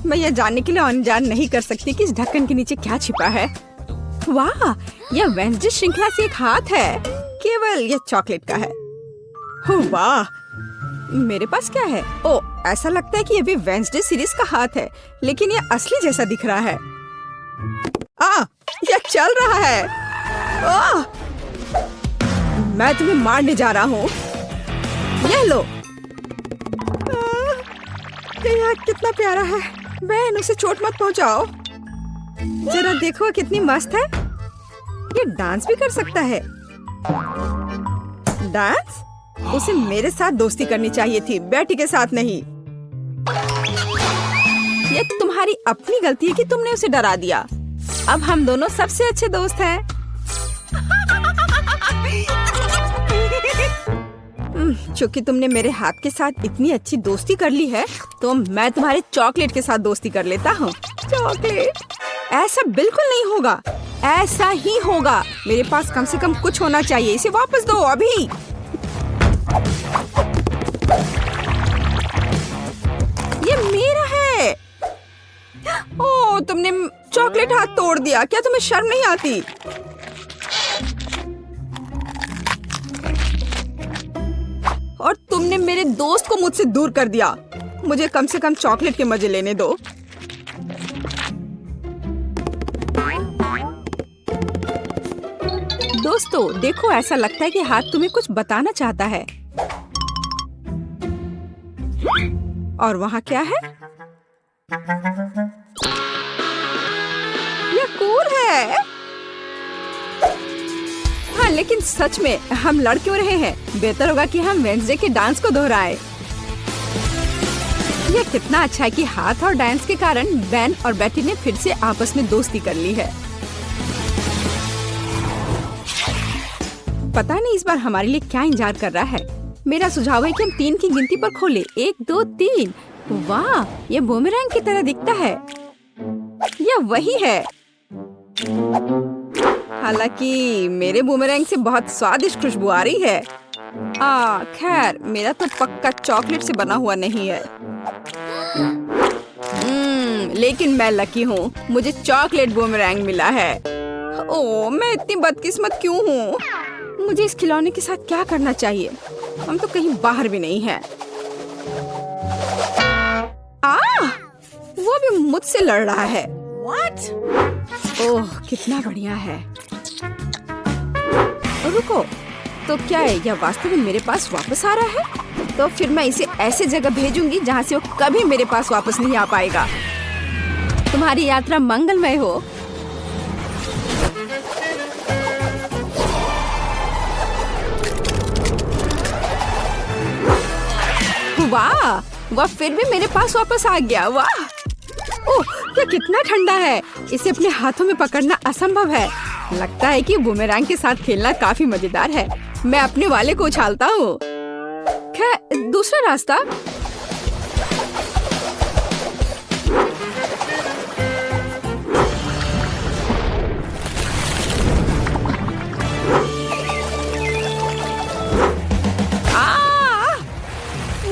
मैं यह जानने के लिए अनजान नहीं कर सकती कि इस ढक्कन के नीचे क्या छिपा है। वाह, यह वेंसडे श्रृंखला से एक हाथ है। केवल यह चॉकलेट का है। वाह, मेरे पास क्या है? ओ, ऐसा लगता है कि यह भी वेंसडे सीरीज का हाथ है, लेकिन यह असली जैसा दिख रहा है। यह चल रहा है। मैं तुम्हें मारने जा रहा हूँ। यह लो। यह कितना प्यारा है। बहन, उसे चोट मत पहुंचाओ। जरा देखो कितनी मस्त है। ये डांस भी कर सकता है। डांस? उसे मेरे साथ दोस्ती करनी चाहिए थी, बेटी के साथ नहीं। ये तुम्हारी अपनी गलती है कि तुमने उसे डरा दिया। अब हम दोनों सबसे अच्छे दोस्त हैं। चूंकि तुमने मेरे हाथ के साथ इतनी अच्छी दोस्ती कर ली है, तो मैं तुम्हारे चॉकलेट के साथ दोस्ती कर लेता हूँ। चॉकलेट? ऐसा बिल्कुल नहीं होगा। ऐसा ही होगा। मेरे पास कम से कम कुछ होना चाहिए। इसे वापस दो अभी। ये मेरा है। ओह, तुमने चॉकलेट हाथ तोड़ दिया। क्या तुम्हें शर्म नहीं आती? और तुमने मेरे दोस्त को मुझसे दूर कर दिया। मुझे कम से कम चॉकलेट के मजे लेने दो। दोस्तों, देखो, ऐसा लगता है कि हाथ तुम्हें कुछ बताना चाहता है। और वहाँ क्या है? यह कूल है। हाँ, लेकिन सच में हम लड़ क्यों रहे हैं? बेहतर होगा कि हम वेंसडे के डांस को दोहराएं। यह कितना अच्छा है कि हाथ और डांस के कारण बेन और बेटी ने फिर से आपस में दोस्ती कर ली है। पता नहीं इस बार हमारे लिए क्या इंतजार कर रहा है। मेरा सुझाव है कि हम 3 की गिनती पर खोलें। 1, 2, 3। वाह, ये बूमेरैंग की तरह दिखता है। यह वही है। हालांकि मेरे बूमेरैंग से बहुत स्वादिष्ट खुशबू आ रही है। खैर, मेरा तो पक्का चॉकलेट से बना हुआ नहीं है। लेकिन मैं लकी हूँ। मुझे चॉकलेट बूमेरैंग मिला है। ओह, मैं इतनी बदकिस्मत क्यों हूँ? मुझे इस खिलौने के साथ क्या करना चाहिए? हम तो कहीं बाहर भी नहीं हैं। वो भी मुझसे लड़ रहा है। What? ओह, कितना बढ़िया है। रुको, तो क्या है? यह वास्तव में मेरे पास वापस आ रहा है? तो फिर मैं इसे ऐसे जगह भेजूंगी जहाँ से वो कभी मेरे पास वापस नहीं आ पाएगा। तुम्हारी यात्रा मंगलमय हो। वाह, वह फिर भी मेरे पास वापस आ गया। वाह, ओह, यह कितना ठंडा है। इसे अपने हाथों में पकड़ना असंभव है। लगता है कि बूमेरैंग के साथ खेलना काफी मजेदार है। मैं अपने वाले को उछालता हूँ। खैर, दूसरा रास्ता।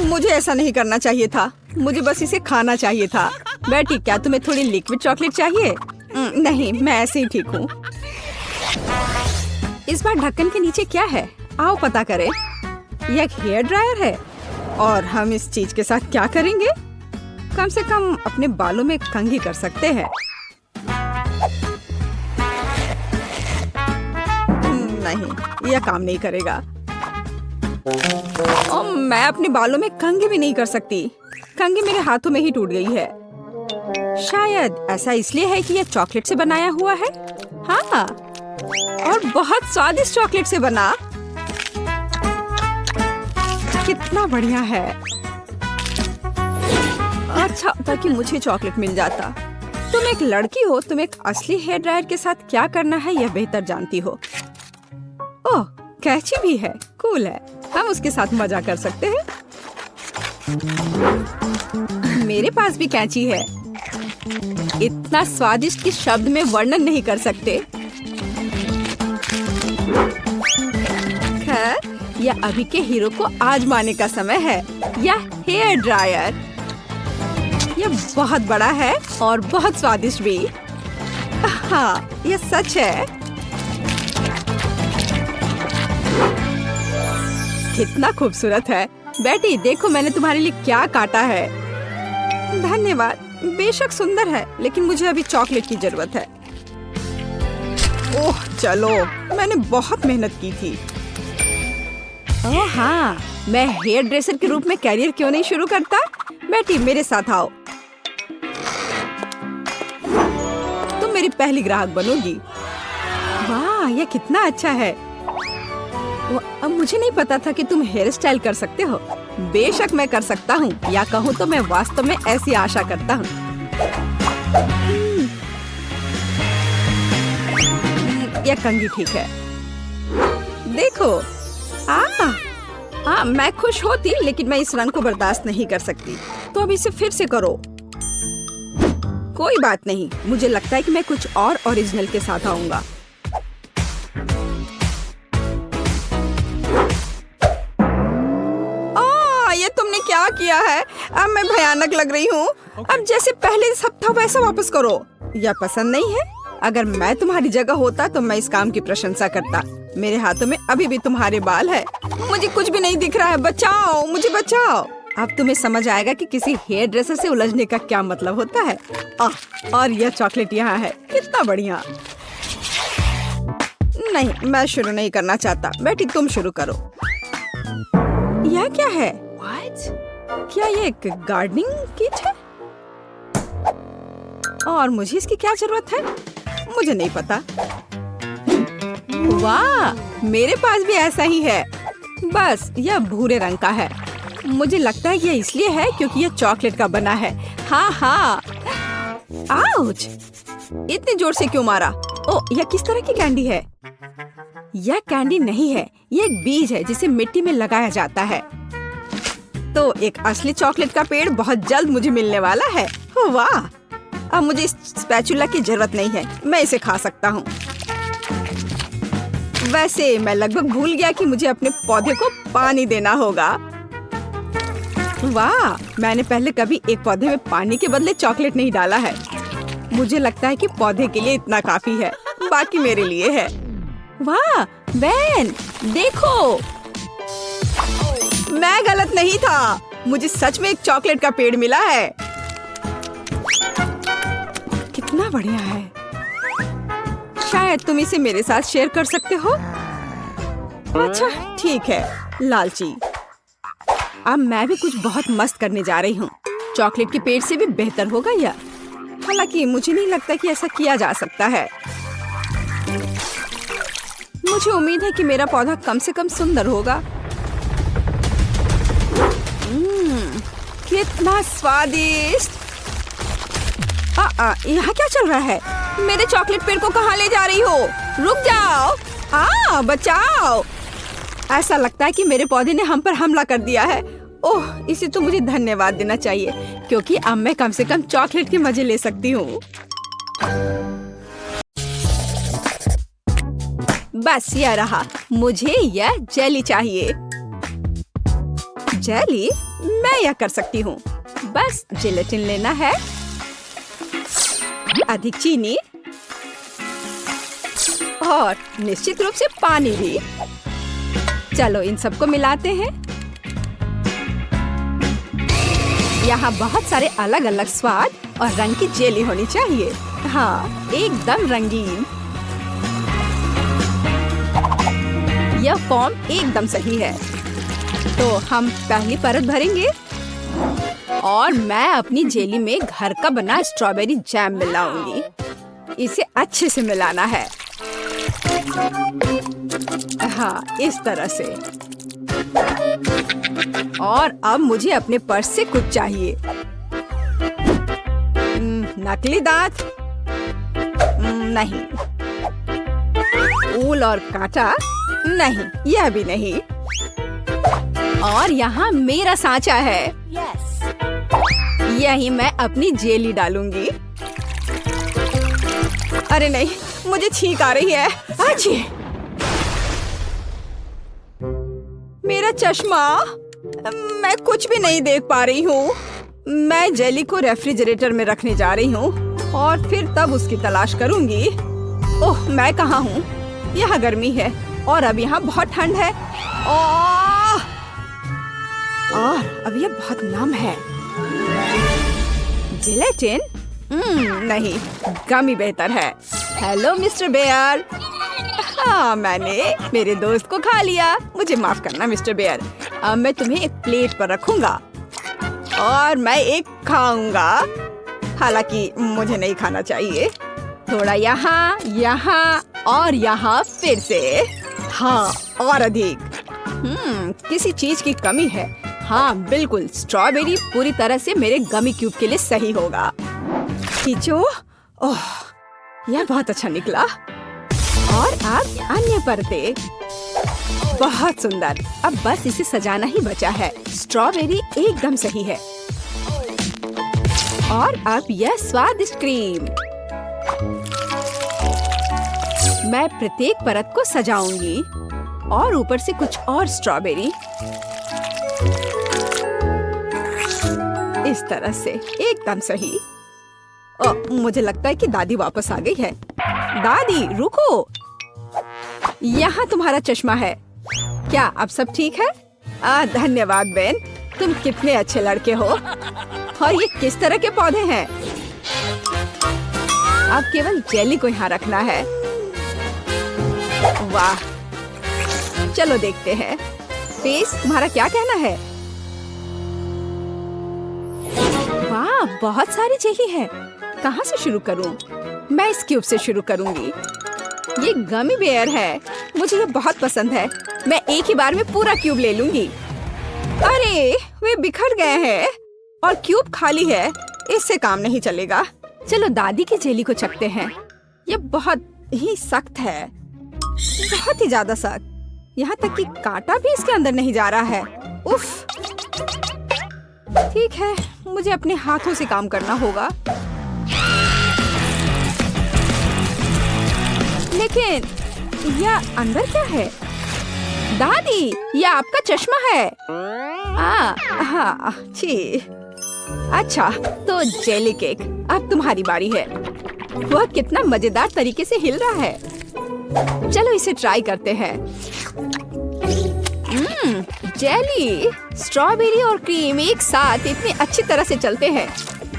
मुझे ऐसा नहीं करना चाहिए था। मुझे बस इसे खाना चाहिए था। बेटी, क्या तुम्हें थोड़ी लिक्विड चॉकलेट चाहिए? नहीं, मैं ऐसे ही ठीक हूँ। इस बार ढक्कन के नीचे क्या है? आओ पता करें। यह एक हेयर ड्रायर है। और हम इस चीज के साथ क्या करेंगे? कम से कम अपने बालों में कंघी कर सकते हैं। नहीं, यह काम नहीं करेगा। मैं अपने बालों में कंघी भी नहीं कर सकती। कंघी मेरे हाथों में ही टूट गई है। शायद ऐसा इसलिए है कि यह चॉकलेट से बनाया हुआ है। हाँ, और बहुत स्वादिष्ट चॉकलेट से बना। कितना बढ़िया है। अच्छा था कि मुझे चॉकलेट मिल जाता। तुम एक लड़की हो, तुम एक असली हेयर ड्रायर के साथ क्या करना है यह बेहतर जानती हो। ओह, कैची भी है। कूल है। हम उसके साथ मजा कर सकते हैं। मेरे पास भी कैंची है। इतना स्वादिष्ट कि शब्द में वर्णन नहीं कर सकते। खैर, यह अभी के हीरो को आजमाने का समय है। यह हेयर ड्रायर। ये बहुत बड़ा है और बहुत स्वादिष्ट भी। हाँ, ये सच है। कितना खूबसूरत है। बेटी देखो मैंने तुम्हारे लिए क्या काटा है। धन्यवाद। बेशक सुंदर है, लेकिन मुझे अभी चॉकलेट की जरूरत है। ओह चलो, मैंने बहुत मेहनत की थी। ओह हाँ, मैं हेयर ड्रेसर के रूप में कैरियर क्यों नहीं शुरू करता? बेटी मेरे साथ आओ, तुम मेरी पहली ग्राहक बनोगी। वाह, यह कितना अच्छा है। अब मुझे नहीं पता था कि तुम हेयर स्टाइल कर सकते हो। बेशक मैं कर सकता हूँ, या कहूँ तो मैं वास्तव में ऐसी आशा करता हूँ। यह कंघी ठीक है। देखो, मैं खुश होती, लेकिन मैं इस रंग को बर्दाश्त नहीं कर सकती। तो अब इसे फिर से करो। कोई बात नहीं, मुझे लगता है कि मैं कुछ और ओरिजिनल के साथ आऊंगा। ये तुमने क्या किया है? अब मैं भयानक लग रही हूँ। अब जैसे पहले सब था वैसा वापस करो। यह पसंद नहीं है? अगर मैं तुम्हारी जगह होता तो मैं इस काम की प्रशंसा करता। मेरे हाथों में अभी भी तुम्हारे बाल है। मुझे कुछ भी नहीं दिख रहा है। बचाओ, मुझे बचाओ। अब तुम्हें समझ आएगा कि किसी हेयर ड्रेसर से उलझने का क्या मतलब होता है। और यह चॉकलेट यहाँ है। कितना बढ़िया। नहीं, मैं शुरू नहीं करना चाहता। बेटी तुम शुरू करो। यह क्या है? क्या ये एक गार्डनिंग किट है? और मुझे इसकी क्या जरूरत है? मुझे नहीं पता। वाह, मेरे पास भी ऐसा ही है, बस यह भूरे रंग का है। मुझे लगता है यह इसलिए है क्योंकि यह चॉकलेट का बना है। हाँ। आउच! इतनी जोर से क्यों मारा? ओह, यह किस तरह की कैंडी है? यह कैंडी नहीं है, यह एक बीज है जिसे मिट्टी में लगाया जाता है। तो एक असली चॉकलेट का पेड़ बहुत जल्द मुझे मिलने वाला है। वाह! अब मुझे इस स्पैचुला की जरूरत नहीं है, मैं इसे खा सकता हूँ। वैसे मैं लगभग भूल गया कि मुझे अपने पौधे को पानी देना होगा। वाह! मैंने पहले कभी एक पौधे में पानी के बदले चॉकलेट नहीं डाला है। मुझे लगता है कि पौधे के लिए इतना काफी है, बाकी मेरे लिए है। वाह बेन, देखो, मैं गलत नहीं था। मुझे सच में एक चॉकलेट का पेड़ मिला है। कितना बढ़िया है। शायद तुम इसे मेरे साथ शेयर कर सकते हो। अच्छा ठीक है, लालची। अब मैं भी कुछ बहुत मस्त करने जा रही हूँ। चॉकलेट के पेड़ से भी बेहतर होगा यह। हालांकि मुझे नहीं लगता कि ऐसा किया जा सकता है। मुझे उम्मीद है कि मेरा पौधा कम से कम सुंदर होगा। कितना स्वादिष्ट। यहाँ क्या चल रहा है? मेरे चॉकलेट पेड़ को कहाँ ले जा रही हो? रुक जाओ। बचाओ। ऐसा लगता है कि मेरे पौधे ने हम पर हमला कर दिया है। ओह, इसे तो मुझे धन्यवाद देना चाहिए, क्योंकि अब मैं कम से कम चॉकलेट के मजे ले सकती हूँ। बस यह रहा। मुझे यह जेली चाहिए। जेली? मैं यह कर सकती हूँ। बस जेलेटिन लेना है, अधिक चीनी और निश्चित रूप से पानी भी। चलो इन सबको मिलाते हैं। यहाँ बहुत सारे अलग अलग स्वाद और रंग की जेली होनी चाहिए। हाँ, एकदम रंगीन। यह फॉर्म एकदम सही है। तो हम पहली परत भरेंगे और मैं अपनी जेली में घर का बना स्ट्रॉबेरी जैम मिलाऊंगी। इसे अच्छे से मिलाना है। हाँ, इस तरह से। और अब मुझे अपने पर्स से कुछ चाहिए। नकली दांत? नहीं। ऊल और कांटा? नहीं, यह भी नहीं। और यहाँ मेरा सांचा है। यही मैं अपनी जेली डालूंगी। अरे नहीं, मुझे छींक आ रही है। अच्छी। मेरा चश्मा, मैं कुछ भी नहीं देख पा रही हूँ। मैं जेली को रेफ्रिजरेटर में रखने जा रही हूँ और फिर तब उसकी तलाश करूंगी। ओह, मैं कहाँ हूँ? यहाँ गर्मी है और अब यहाँ बहुत ठंड है। और अब यह बहुत नम है। जिलेटिन? नहीं, गमी बेहतर है। Hello mister Bear. हाँ, मैंने मेरे दोस्त को खा लिया। मुझे माफ करना मिस्टर बेयर। अब मैं तुम्हें एक प्लेट पर रखूंगा और मैं एक खाऊंगा। हालांकि मुझे नहीं खाना चाहिए। थोड़ा यहाँ, यहाँ और यहाँ फिर से। हाँ, और अधिक। किसी चीज की कमी है। हाँ बिल्कुल, स्ट्रॉबेरी पूरी तरह से मेरे गमी क्यूब के लिए सही होगा। खींचो। ओह, यह बहुत अच्छा निकला। और अब अन्य परतें। बहुत सुंदर। अब बस इसे सजाना ही बचा है। स्ट्रॉबेरी एकदम सही है। और अब यह स्वादिष्ट क्रीम। मैं प्रत्येक परत को सजाऊंगी और ऊपर से कुछ और स्ट्रॉबेरी। इस तरह से एकदम सही। मुझे लगता है कि दादी वापस आ गई है। दादी रुको, यहाँ तुम्हारा चश्मा है। क्या अब सब ठीक है? धन्यवाद बेन, तुम कितने अच्छे लड़के हो। और ये किस तरह के पौधे हैं? अब केवल जेली को यहाँ रखना है। वाह, चलो देखते हैं। फेस, तुम्हारा क्या कहना है? वाह, बहुत सारी जेली है। कहाँ से शुरू करूं? मैं इस क्यूब से शुरू करूंगी। ये गमी बेयर है, मुझे ये बहुत पसंद है। मैं एक ही बार में पूरा क्यूब ले लूंगी। अरे, वे बिखर गए हैं और क्यूब खाली है। इससे काम नहीं चलेगा। चलो दादी की जेली को चखते हैं। ये बहुत ही सख्त है, बहुत ही ज्यादा सख्त। यहाँ तक कि कांटा भी इसके अंदर नहीं जा रहा है। उफ। ठीक है, मुझे अपने हाथों से काम करना होगा। लेकिन यह अंदर क्या है? दादी, यह आपका चश्मा है। हाँ, छी। अच्छा, तो जेली केक, अब तुम्हारी बारी है। वह कितना मजेदार तरीके से हिल रहा है। चलो इसे ट्राई करते हैं। जेली, स्ट्रॉबेरी और क्रीम एक साथ इतनी अच्छी तरह से चलते हैं।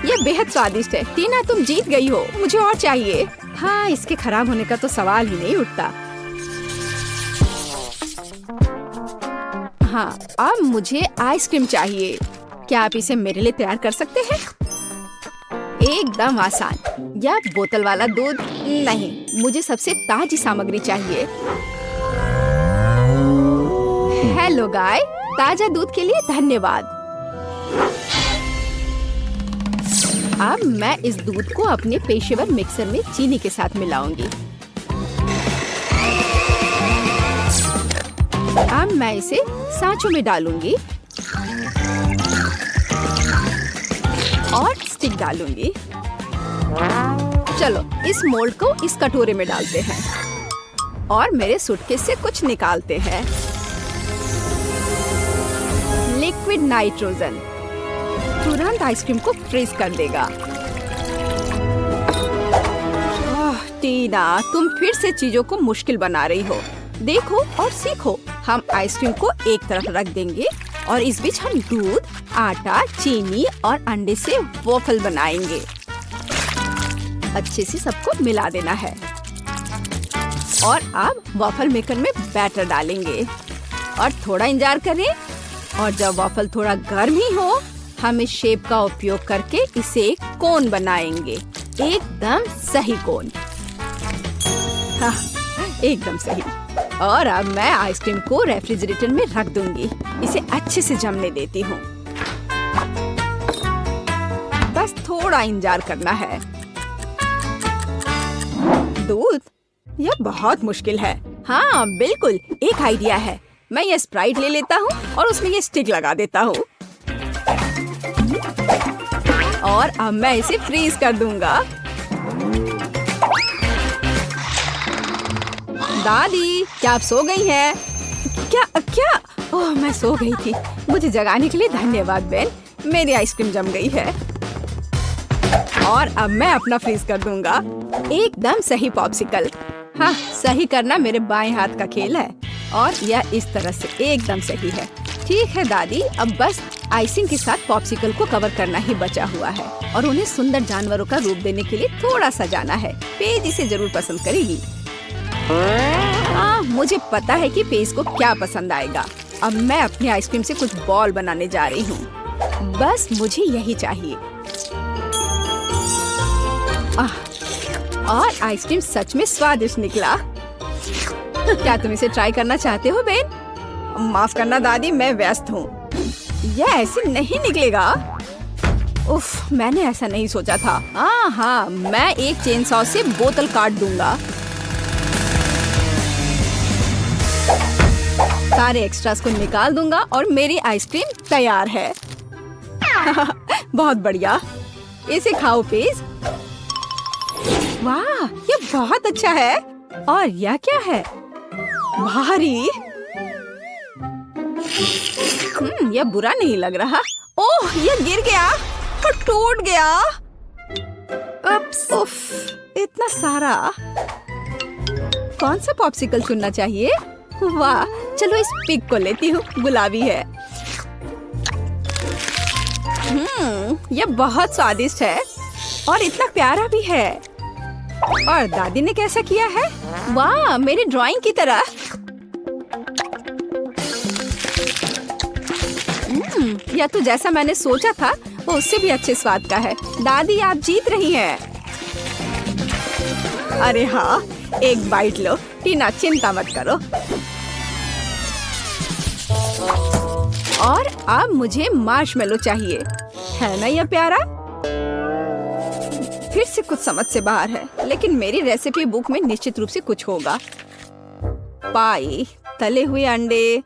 यह बेहद स्वादिष्ट है। टीना, तुम जीत गई हो। मुझे और चाहिए। हाँ, इसके खराब होने का तो सवाल ही नहीं उठता। हाँ, अब मुझे आइसक्रीम चाहिए। क्या आप इसे मेरे लिए तैयार कर सकते हैं? एकदम आसान। या बोतल वाला दूध? नहीं, मुझे सबसे ताजी सामग्री चाहिए। हेलो गाय, ताजा दूध के लिए धन्यवाद। अब मैं इस दूध को अपने पेशेवर मिक्सर में चीनी के साथ मिलाऊंगी। अब मैं इसे सांचों में डालूंगी और स्टिक डालूंगी। चलो इस मोल्ड को इस कटोरे में डालते हैं और मेरे सूटकेस से कुछ निकालते हैं। लिक्विड नाइट्रोजन तुरंत आइसक्रीम को फ्रीज कर देगा। टीना, तुम फिर से चीजों को मुश्किल बना रही हो। देखो और सीखो। हम आइसक्रीम को एक तरफ रख देंगे और इस बीच हम दूध, आटा, चीनी और अंडे से वॉफल बनाएंगे। अच्छे से सबको मिला देना है। और अब वॉफल मेकर में बैटर डालेंगे और थोड़ा इंतजार करें। और जब वॉफल थोड़ा गर्म ही हो, हम इस शेप का उपयोग करके इसे एक कोन बनाएंगे। एकदम सही कोन। हाँ, एकदम सही। और अब मैं आइसक्रीम को रेफ्रिजरेटर में रख दूंगी। इसे अच्छे से जमने देती हूँ। बस थोड़ा इंतजार करना है। दूध? यह बहुत मुश्किल है। हाँ बिल्कुल, एक आइडिया है। मैं ये स्प्राइट ले लेता हूँ और उसमें ये स्टिक लगा देता हूँ। और अब मैं इसे फ्रीज कर दूंगा। दादी, क्या आप सो गई हैं? क्या? ओह, मैं सो गई थी। मुझे जगाने के लिए धन्यवाद बेन। मेरी आइसक्रीम जम गई है और अब मैं अपना फ्रीज कर दूंगा। एकदम सही पॉप्सिकल। हाँ, सही करना मेरे बाएं हाथ का खेल है और यह इस तरह से एकदम सही है। ठीक है दादी, अब बस आइसिंग के साथ पॉप्सिकल को कवर करना ही बचा हुआ है और उन्हें सुंदर जानवरों का रूप देने के लिए थोड़ा सजाना है। पेज इसे जरूर पसंद करेगी। हाँ, मुझे पता है कि पेज को क्या पसंद आएगा। अब मैं अपनी आइसक्रीम से कुछ बॉल बनाने जा रही हूँ। बस मुझे यही चाहिए। और आइसक्रीम सच में स्वादिष्ट निकला। क्या तुम इसे ट्राई करना चाहते हो बेन? माफ करना दादी, मैं व्यस्त हूँ। यह ऐसे नहीं निकलेगा। उफ, मैंने ऐसा नहीं सोचा था। हाँ, मैं एक चेन सॉ से बोतल काट दूंगा। सारे एक्स्ट्रास को निकाल दूंगा और मेरी आइसक्रीम तैयार है। बहुत बढ़िया, इसे खाओ पेज। वाह, ये बहुत अच्छा है। और यह क्या है? भारी। यह बुरा नहीं लग रहा। ओह, यह गिर गया और टूट गया। उफ, इतना सारा। कौन सा पॉप्सिकल चुनना चाहिए? वाह, चलो इस पिग को लेती हूँ, गुलाबी है। यह बहुत स्वादिष्ट है और इतना प्यारा भी है। और दादी ने कैसा किया है? वाह, मेरी ड्राइंग की तरह। यह तो जैसा मैंने सोचा था वो उससे भी अच्छे स्वाद का है। दादी, आप जीत रही हैं। अरे हाँ, एक बाइट लो। टीना, चिंता मत करो। और अब मुझे मार्शमेलो चाहिए, है ना यह प्यारा? फिर से कुछ समझ से बाहर है, लेकिन मेरी रेसिपी बुक में निश्चित रूप से कुछ होगा। पाई, तले हुए अंडे।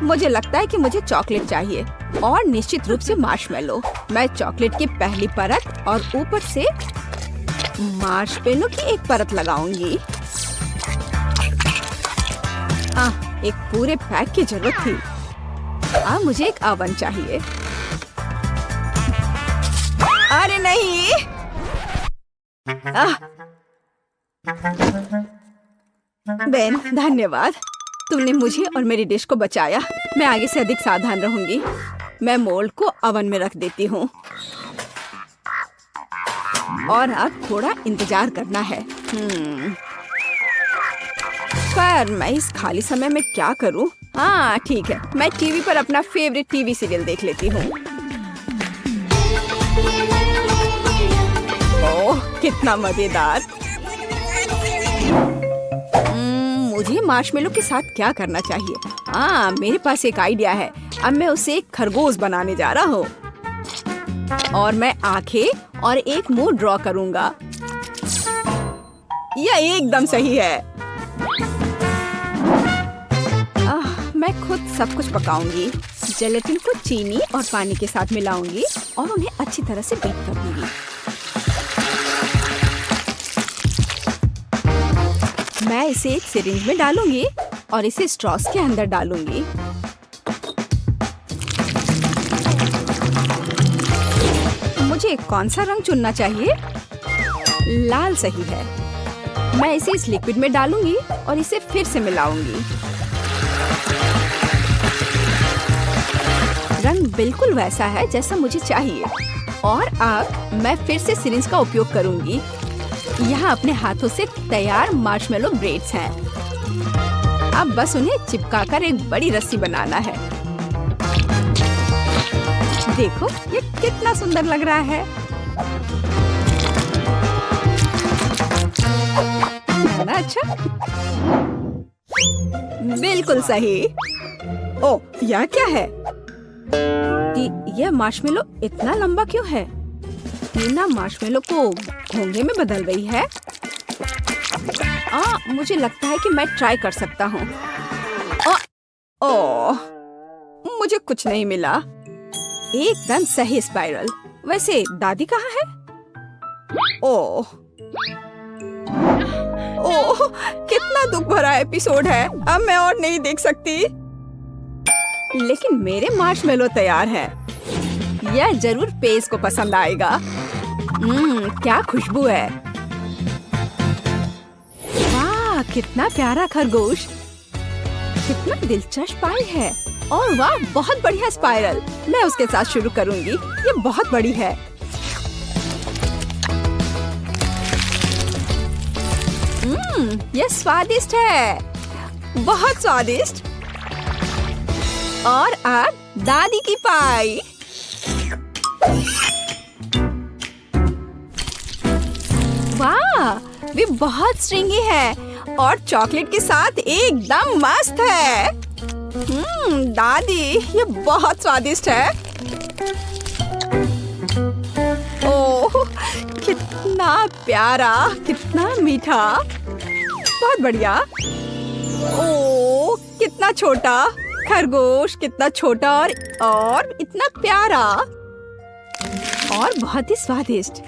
मुझे लगता है कि मुझे चॉकलेट चाहिए और निश्चित रूप से मार्शमेलो। मैं चॉकलेट की पहली परत और ऊपर से मार्शमेलो की एक परत लगाऊंगी। एक पूरे पैक की जरूरत थी। अब मुझे एक ओवन चाहिए। अरे नहीं। बेन, धन्यवाद। तुमने मुझे और मेरी डिश को बचाया। मैं आगे से अधिक सावधान रहूंगी। मैं मोल्ड को ओवन में रख देती हूँ और अब थोड़ा इंतजार करना है। पर मैं इस खाली समय में क्या करूँ? हाँ ठीक है, मैं टीवी पर अपना फेवरेट टीवी सीरियल देख लेती हूँ। ओह, कितना मजेदार। मुझे मार्शमेलो के साथ क्या करना चाहिए? हाँ, मेरे पास एक आइडिया है। अब मैं उसे एक खरगोश बनाने जा रहा हूँ और मैं आंखें और एक मुंह ड्रॉ करूँगा। यह एकदम सही है। मैं खुद सब कुछ पकाऊंगी। जेलेटिन को चीनी और पानी के साथ मिलाऊंगी और उन्हें अच्छी तरह से बीट कर दूंगी। मैं इसे एक सिरिंज में डालूंगी और इसे स्ट्रॉस के अंदर डालूंगी। मुझे कौन सा रंग चुनना चाहिए? लाल सही है। मैं इसे इस लिक्विड में डालूंगी और इसे फिर से मिलाऊंगी। रंग बिल्कुल वैसा है जैसा मुझे चाहिए। और अब मैं फिर से सिरिंज का उपयोग करूंगी। यहाँ अपने हाथों से तैयार मार्शमेलो ब्रेड्स हैं। अब बस उन्हें चिपकाकर एक बड़ी रस्सी बनाना है। देखो, ये कितना सुंदर लग रहा है। है ना अच्छा? बिल्कुल सही। ओह, यह क्या है? यह मार्शमेलो इतना लंबा क्यों है? टीना मार्शमेलो को घोंघे में बदल रही है। मुझे लगता है कि मैं ट्राई कर सकता हूँ। ओह, मुझे कुछ नहीं मिला। एकदम सही स्पाइरल। वैसे दादी कहाँ है? ओह, कितना दुख भरा एपिसोड है। अब मैं और नहीं देख सकती। लेकिन मेरे मार्शमेलो तैयार है। यह जरूर पेस को पसंद आएगा। क्या खुशबू है। वाह, कितना प्यारा खरगोश। कितना दिलचस्प पाई है। और वाह, बहुत बढ़िया स्पाइरल। मैं उसके साथ शुरू करूंगी। ये बहुत बड़ी है। ये स्वादिष्ट है, बहुत स्वादिष्ट। और अब दादी की पाई। वाह, वे बहुत स्ट्रिंगी है और चॉकलेट के साथ एकदम मस्त है। दादी, ये बहुत स्वादिष्ट है। ओह, कितना प्यारा, कितना मीठा, बहुत बढ़िया। ओह, कितना छोटा खरगोश, कितना छोटा और इतना प्यारा और बहुत ही स्वादिष्ट।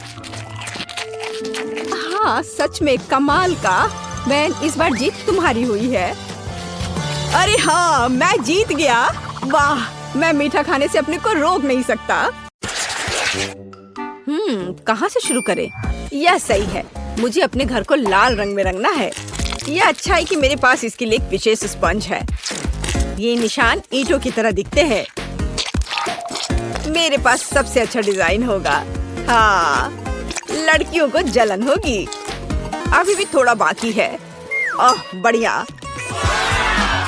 हाँ, सच में कमाल का। वैन, इस बार जीत तुम्हारी हुई है। अरे हाँ, मैं जीत गया। वाह, मैं मीठा खाने से अपने को रोक नहीं सकता। कहाँ से शुरू करें? यह सही है, मुझे अपने घर को लाल रंग में रंगना है। यह अच्छा है कि मेरे पास इसके लिए एक विशेष स्पंज है। ये निशान ईंटों की तरह दिखते हैं। मेरे पास सबसे अच्छा डिजाइन होगा। हाँ, लड़कियों को जलन होगी। अभी भी थोड़ा बाकी है। ओह, बढ़िया।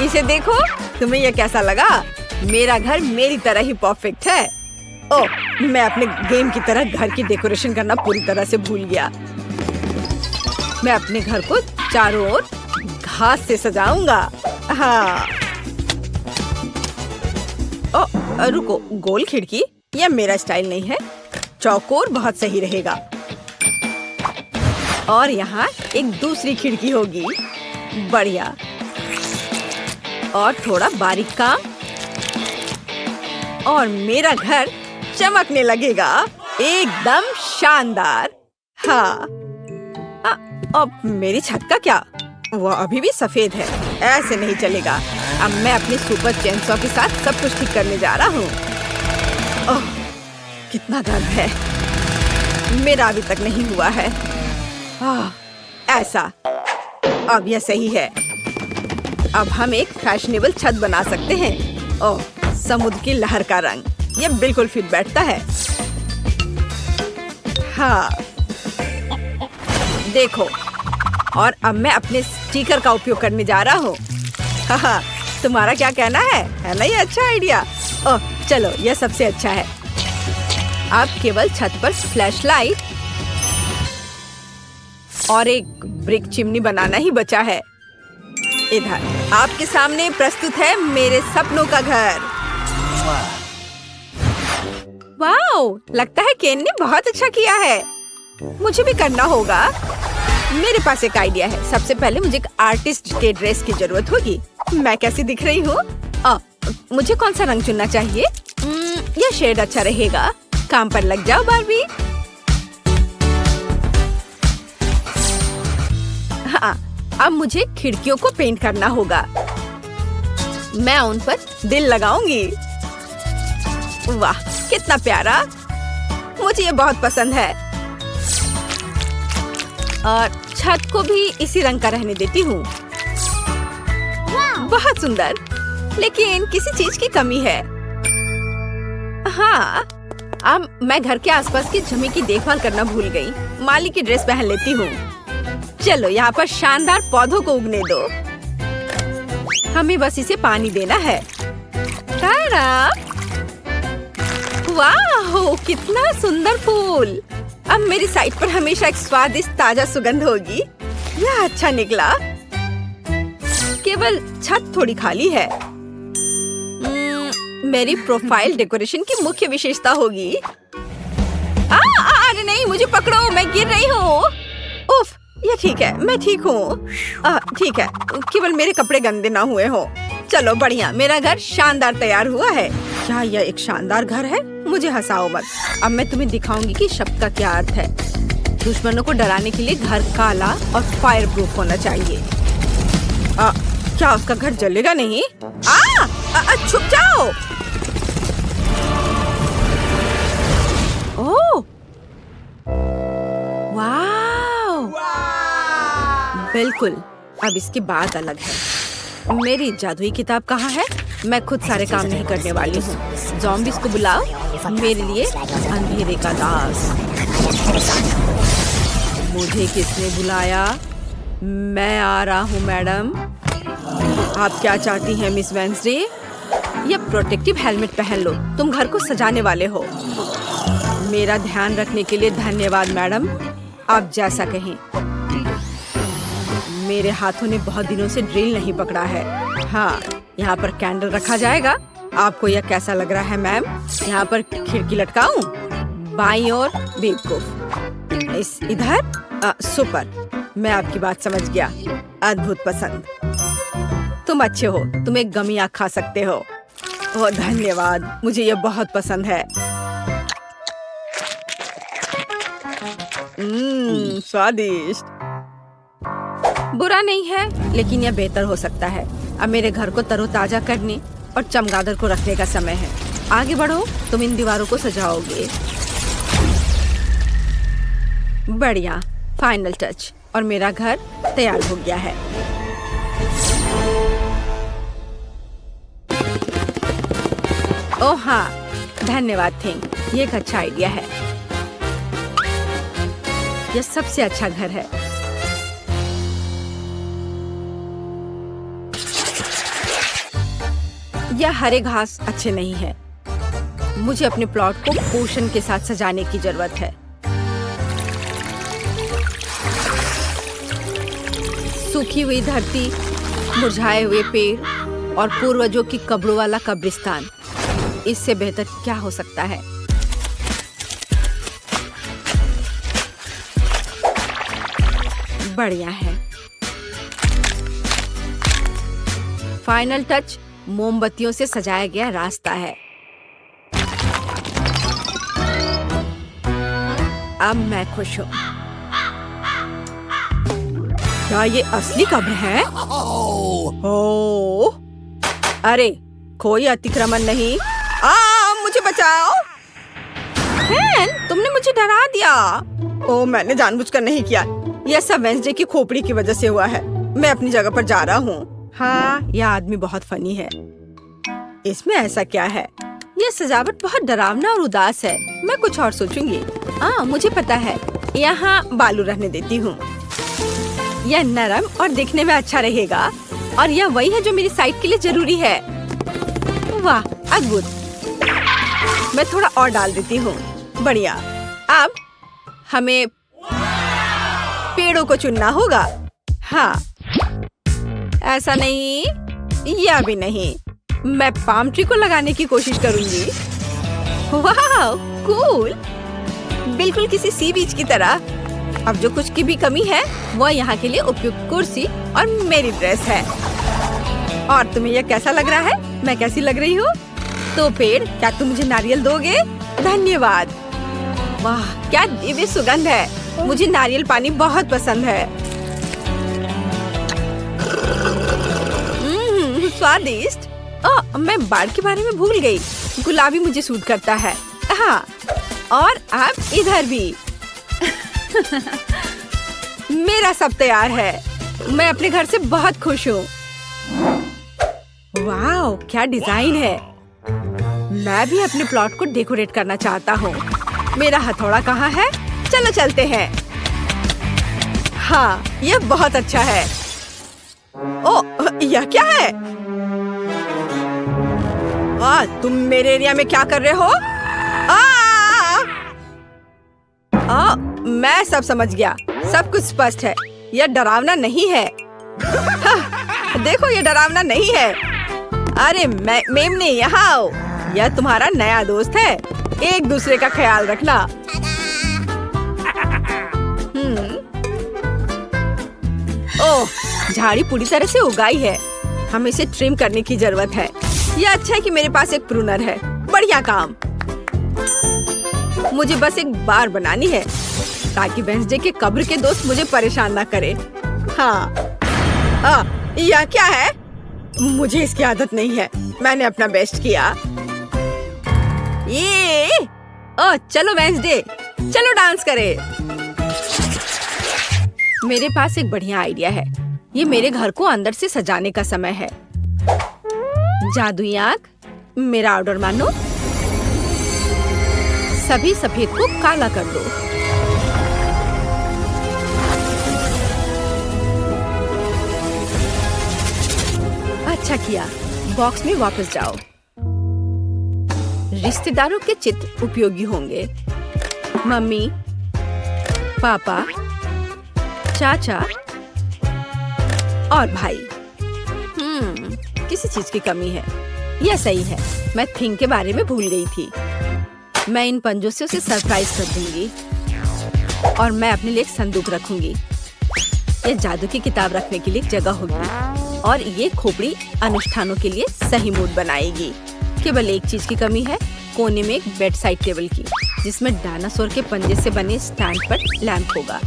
इसे देखो, तुम्हें यह कैसा लगा? मेरा घर मेरी तरह ही परफेक्ट है। ओह, मैं अपने गेम की तरह घर की डेकोरेशन करना पूरी तरह से भूल गया। मैं अपने घर को चारों ओर घास से सजाऊंगा। हाँ। ओह, रुको, गोल खिड़की? यह मेरा स्टाइल नहीं है। चौकोर बहुत सही रहेगा। और यहाँ एक दूसरी खिड़की होगी। बढ़िया। और थोड़ा बारीक काम और मेरा घर चमकने लगेगा। एकदम शानदार। हाँ। अब मेरी छत का क्या? वो अभी भी सफेद है। ऐसे नहीं चलेगा। अब मैं अपने सुपर चेनसॉ के साथ सब कुछ ठीक करने जा रहा हूँ। ओह, कितना दर्द है। मेरा अभी तक नहीं हुआ है। ऐसा। अब यह सही है। अब हम एक फैशनेबल छत बना सकते हैं। ओह, समुद्र की लहर का रंग, ये बिल्कुल फिट बैठता है। हाँ, देखो। और अब मैं अपने स्टिकर का उपयोग करने जा रहा हूँ। हाँ, तुम्हारा क्या कहना है ना ये अच्छा आइडिया? ओह, चलो, यह सबसे अच्छा है। अब केवल छत पर फ्लैशलाइट और एक ब्रिक चिमनी बनाना ही बचा है। इधर आपके सामने प्रस्तुत है मेरे सपनों का घर। वाओ, लगता है केन ने बहुत अच्छा किया है। मुझे भी करना होगा। मेरे पास एक आइडिया है। सबसे पहले मुझे एक आर्टिस्ट के ड्रेस की जरूरत होगी। मैं कैसी दिख रही हूँ? मुझे कौन सा रंग चुनना चाहिए? यह शेड अच्छा रहेगा। काम पर लग जाओ बारबी। हाँ, अब मुझे खिड़कियों को पेंट करना होगा। मैं उन पर दिल लगाऊंगी। वाह, कितना प्यारा। मुझे ये बहुत पसंद है। और छत को भी इसी रंग का रहने देती हूँ। बहुत सुंदर, लेकिन किसी चीज की कमी है। हाँ, अब मैं घर के आसपास की जमीन की देखभाल करना भूल गई। माली की ड्रेस पहन लेती हूँ। चलो, यहाँ पर शानदार पौधों को उगने दो। हमें बस इसे पानी देना है। तारा! वाह, कितना सुंदर फूल। अब मेरी साइड पर हमेशा एक स्वादिष्ट ताजा सुगंध होगी। यह अच्छा निकला। केवल छत थोड़ी खाली है। मेरी प्रोफाइल डेकोरेशन की मुख्य विशेषता होगी। अरे नहीं, मुझे पकड़ो, मैं गिर रही हूँ। उफ, ये ठीक है, मैं ठीक हूँ। ठीक है, केवल मेरे कपड़े गंदे ना हुए हो। चलो, बढ़िया, मेरा घर शानदार तैयार हुआ है। क्या यह एक शानदार घर है? मुझे हंसाओ मत। अब मैं तुम्हें दिखाऊंगी कि शब्द का क्या अर्थ है। दुश्मनों को डराने के लिए घर काला और फायर प्रूफ होना चाहिए। क्या उसका घर जलेगा नहीं? छुप जाओ। ओह, वाव! बिल्कुल, अब इसकी बात अलग है। मेरी जादुई किताब कहाँ है? मैं खुद सारे काम नहीं करने वाली हूँ। ज़ॉम्बीज़ को बुलाओ, मेरे लिए अंधेरे का दास। मुझे किसने बुलाया? मैं आ रहा हूँ मैडम। आप क्या चाहती हैं मिस वेंसडे? ये प्रोटेक्टिव हेलमेट पहन लो, तुम घर को सजाने वाले हो। मेरा ध्यान रखने के लिए धन्यवाद मैडम, आप जैसा कहें। मेरे हाथों ने बहुत दिनों से ड्रिल नहीं पकड़ा है। हाँ, यहाँ पर कैंडल रखा जाएगा। आपको यह कैसा लग रहा है मैम? यहाँ पर खिड़की लटकाऊं? बाईं ओर बेवकूफ, इस इधर सुपर। मैं आपकी बात समझ गया। अद्भुत पसंद। तुम अच्छे हो, तुम एक गमी आग खा सकते हो। ओह धन्यवाद, मुझे यह बहुत पसंद है। स्वादिष्ट। बुरा नहीं है, लेकिन यह बेहतर हो सकता है। अब मेरे घर को तरोताजा करने और चमगादड़ को रखने का समय है। आगे बढ़ो, तुम इन दीवारों को सजाओगे। बढ़िया, फाइनल टच, और मेरा घर तैयार हो गया है। ओह हाँ, धन्यवाद थिंग, ये एक अच्छा आइडिया है। यह सबसे अच्छा घर है। यह हरे घास अच्छे नहीं है। मुझे अपने प्लॉट को पोषण के साथ सजाने की जरूरत है। सूखी हुई धरती, मुरझाए हुए पेड़ और पूर्वजों की कब्रों वाला कब्रिस्तान, इससे बेहतर क्या हो सकता है? बढ़िया है। फाइनल टच, मोमबत्तियों से सजाया गया रास्ता है। अब मैं खुश हूँ। क्या ये असली कब्र है? ओह, अरे कोई अतिक्रमण नहीं। मुझे बचाओ। तुमने मुझे डरा दिया। ओह, मैंने जानबूझकर नहीं किया। यह सब वेंसडे की खोपड़ी की वजह से हुआ है। मैं अपनी जगह पर जा रहा हूँ। हाँ, यह आदमी बहुत फनी है। इसमें ऐसा क्या है? यह सजावट बहुत डरावना और उदास है। मैं कुछ और सोचूंगी। मुझे पता है। यहाँ बालू रहने देती हूँ। यह नरम और दिखने में अच्छा रहेगा, और यह वही है जो मेरी साइट के लिए जरूरी है। वाह, अद्भुत। मैं थोड़ा और डाल देती हूँ। बढ़िया। अब हमें पेड़ों को चुनना होगा। हाँ, ऐसा नहीं, यह भी नहीं। मैं पाम ट्री को लगाने की कोशिश करूंगी। वाह, कूल। बिल्कुल किसी सी बीच की तरह। अब जो कुछ की भी कमी है, वह यहाँ के लिए उपयुक्त कुर्सी और मेरी ड्रेस है। और तुम्हें यह कैसा लग रहा है? मैं कैसी लग रही हूँ? तो पेड़, क्या तुम मुझे नारियल दोगे? धन्यवाद। वाह, क्या दिव्य सुगंध है। मुझे नारियल पानी बहुत पसंद है। स्वादिष्ट। मैं बाढ़ के बारे में भूल गई। गुलाबी मुझे सूट करता है। हाँ, और अब इधर भी। मेरा सब तैयार है। मैं अपने घर से बहुत खुश हूँ। वाह, क्या डिजाइन है। मैं भी अपने प्लॉट को डेकोरेट करना चाहता हूँ। मेरा हथौड़ा कहाँ है? चलो चलते हैं। हाँ, यह बहुत अच्छा है। ओह, यह क्या है? तुम मेरे एरिया में क्या कर रहे हो? मैं सब समझ गया। सब कुछ स्पष्ट है। यह डरावना नहीं है। देखो, यह डरावना नहीं है। अरे मेमने, यहाँ आओ। यह तुम्हारा नया दोस्त है। एक दूसरे का ख्याल रखना। ओह, झाड़ी पूरी तरह से उगाई है। हमें इसे ट्रिम करने की जरूरत है। यह अच्छा है कि मेरे पास एक प्रूनर है। बढ़िया काम। मुझे बस एक बार बनानी है, ताकि वेंसडे के कब्र के दोस्त मुझे परेशान ना करे। हाँ, यह क्या है? मुझे इसकी आदत नहीं है। मैंने अपना बेस्ट किया। ये ओह चलो वेंसडे, चलो डांस करें। मेरे पास एक बढ़िया आइडिया है। ये मेरे घर को अंदर से सजाने का समय है। जादुई आंख, मेरा ऑर्डर मानो। सभी सफेद को काला कर दो। अच्छा किया। बॉक्स में वापस जाओ। रिश्तेदारों के चित्र उपयोगी होंगे। मम्मी, पापा, चाचा और भाई। किसी चीज की कमी है। यह सही है। मैं थिंग के बारे में भूल गई थी। मैं इन पंजों से उसे सरप्राइज कर दूंगी और मैं अपने लिए एक संदूक रखूंगी। ये जादू की किताब रखने के लिए एक जगह होगी और ये खोपड़ी अनुष्ठानों के लिए सही मूड बनाएगी। केवल एक चीज की कमी है, कोने में एक बेड साइड टेबल की, जिसमें डायनासोर के पंजे से बने स्टैंड पर लैंप होगा।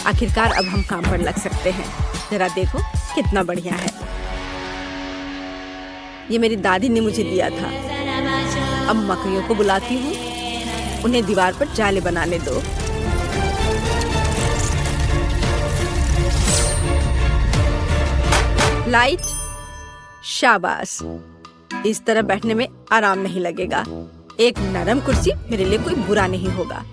आखिरकार अब हम काम पर लग सकते हैं। जरा देखो कितना बढ़िया है। ये मेरी दादी ने मुझे दिया था। अब मकड़ियों को बुलाती हूँ, उन्हें दीवार पर जाले बनाने दो। लाइट, शाबाश। इस तरह बैठने में आराम नहीं लगेगा। एक नरम कुर्सी मेरे लिए कोई बुरा नहीं होगा।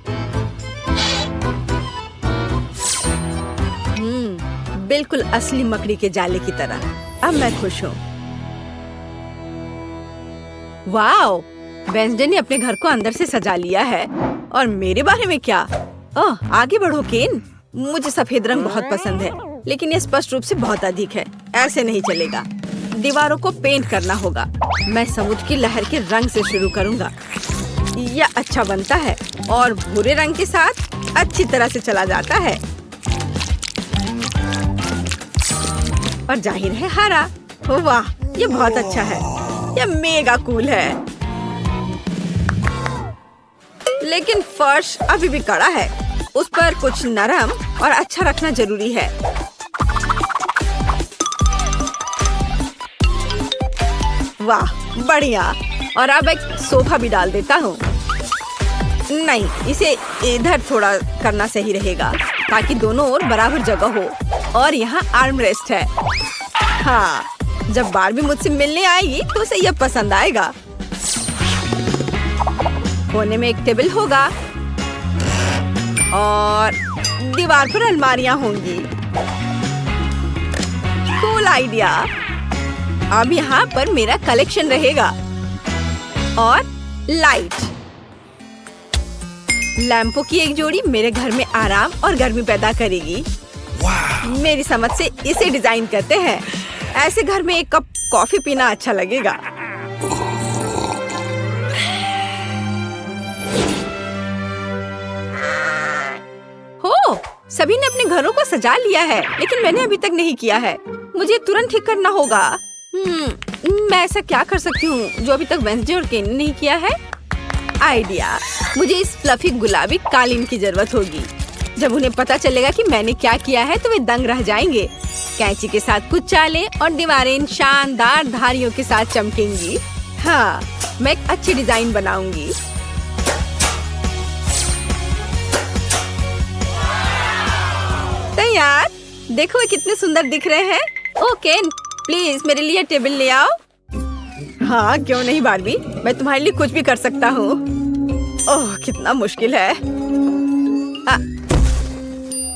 बिल्कुल असली मकड़ी के जाले की तरह। अब मैं खुश हूँ। वाओ, वेंसडे ने अपने घर को अंदर से सजा लिया है। और मेरे बारे में क्या? ओह, आगे बढ़ो केन। मुझे सफेद रंग बहुत पसंद है, लेकिन ये स्पष्ट रूप से बहुत अधिक है। ऐसे नहीं चलेगा। दीवारों को पेंट करना होगा। मैं समुद्र की लहर के रंग से शुरू करूंगा। यह अच्छा बनता है और भूरे रंग के साथ अच्छी तरह से चला जाता है। और जाहिर है हरा। वाह, ये बहुत अच्छा है। यह मेगा कूल है। लेकिन फर्श अभी भी कड़ा है। उस पर कुछ नरम और अच्छा रखना जरूरी है। वाह, बढ़िया। और अब एक सोफा भी डाल देता हूँ। नहीं, इसे इधर थोड़ा करना सही रहेगा ताकि दोनों ओर बराबर जगह हो। और यहाँ आर्म रेस्ट है। हाँ, जब बारबी मुझसे मिलने आएगी तो उसे यह पसंद आएगा। कोने में एक टेबल होगा और दीवार पर अलमारियां होंगी। Cool idea. अब यहाँ पर मेरा कलेक्शन रहेगा। और लाइट, लैंपों की एक जोड़ी मेरे घर में आराम और गर्मी पैदा करेगी। मेरी समझ से इसे डिजाइन करते हैं। ऐसे घर में एक कप कॉफी पीना अच्छा लगेगा। हो, सभी ने अपने घरों को सजा लिया है, लेकिन मैंने अभी तक नहीं किया है। मुझे तुरंत ठीक करना होगा। मैं ऐसा क्या कर सकती हूँ जो अभी तक वेंसडे और केन ने नहीं किया है? आइडिया, मुझे इस फ्लफी गुलाबी कालीन की जरूरत होगी। जब उन्हें पता चलेगा कि मैंने क्या किया है तो वे दंग रह जाएंगे। कैंची के साथ कुछ चालें और दीवारें इन शानदार धारियों के साथ चमकेंगी। हाँ, मैं एक अच्छी डिजाइन बनाऊंगी। तैयार? देखो वे कितने सुंदर दिख रहे हैं। ओ केन, प्लीज मेरे लिए टेबल ले आओ। हाँ, क्यों नहीं बारबी, मैं तुम्हारे लिए कुछ भी कर सकता हूँ। ओह, कितना मुश्किल है।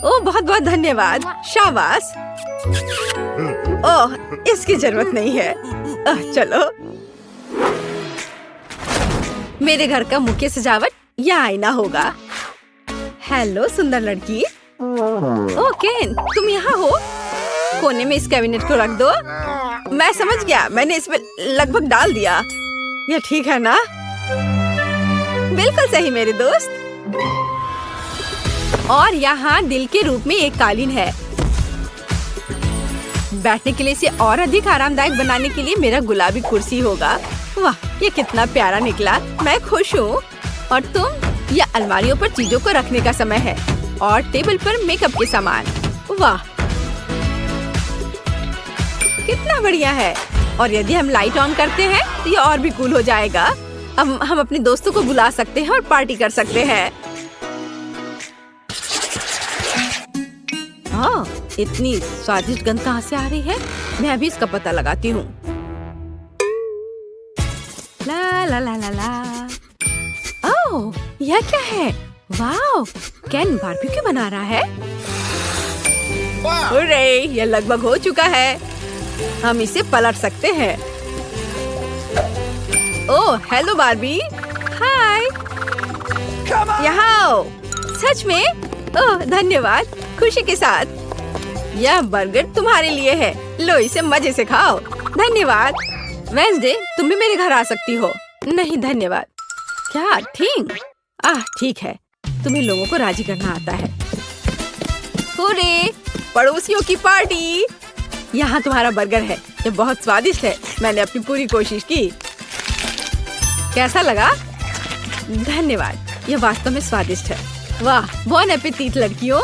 ओह, बहुत बहुत धन्यवाद। शाबाश। ओह, इसकी जरूरत नहीं है। चलो। मेरे घर का मुख्य सजावट यह आईना होगा। हेलो सुंदर लड़की। ओह केन, तुम यहाँ हो? कोने में इस कैबिनेट को रख दो। मैं समझ गया, मैंने इसमें लगभग डाल दिया। यह ठीक है ना? बिल्कुल सही मेरे दोस्त। और यहाँ दिल के रूप में एक कालीन है। बैठने के लिए इसे और अधिक आरामदायक बनाने के लिए मेरा गुलाबी कुर्सी होगा। वाह, ये कितना प्यारा निकला। मैं खुश हूँ। और तुम? यह अलमारियों पर चीजों को रखने का समय है और टेबल पर मेकअप के सामान। वाह, कितना बढ़िया है। और यदि हम लाइट ऑन करते हैं तो ये और भी कूल हो जाएगा। अब हम अपने दोस्तों को बुला सकते हैं और पार्टी कर सकते हैं। इतनी स्वादिष्ट गंध कहाँ से आ रही है? मैं अभी इसका पता लगाती हूँ। ला ला ला ला ला। ओह, यह क्या है? वाओ, केन बारबेक्यू बना रहा है। अरे, यह लगभग हो चुका है। हम इसे पलट सकते हैं। ओह, हेलो बारबी। हाय। यहाँ आओ। सच में? ओह, धन्यवाद। खुशी के साथ। यह बर्गर तुम्हारे लिए है। लो, इसे मजे से खाओ। धन्यवाद। वेंसडे, तुम भी मेरे घर आ सकती हो। नहीं धन्यवाद। क्या? ठीक है। तुम्हें लोगों को राजी करना आता है। हुर्रे, पड़ोसियों की पार्टी। यहाँ तुम्हारा बर्गर है। ये बहुत स्वादिष्ट है। मैंने अपनी पूरी कोशिश की। कैसा लगा? धन्यवाद। ये वास्तव में स्वादिष्ट है। वाह, बॉन एपेटीट लड़कियों।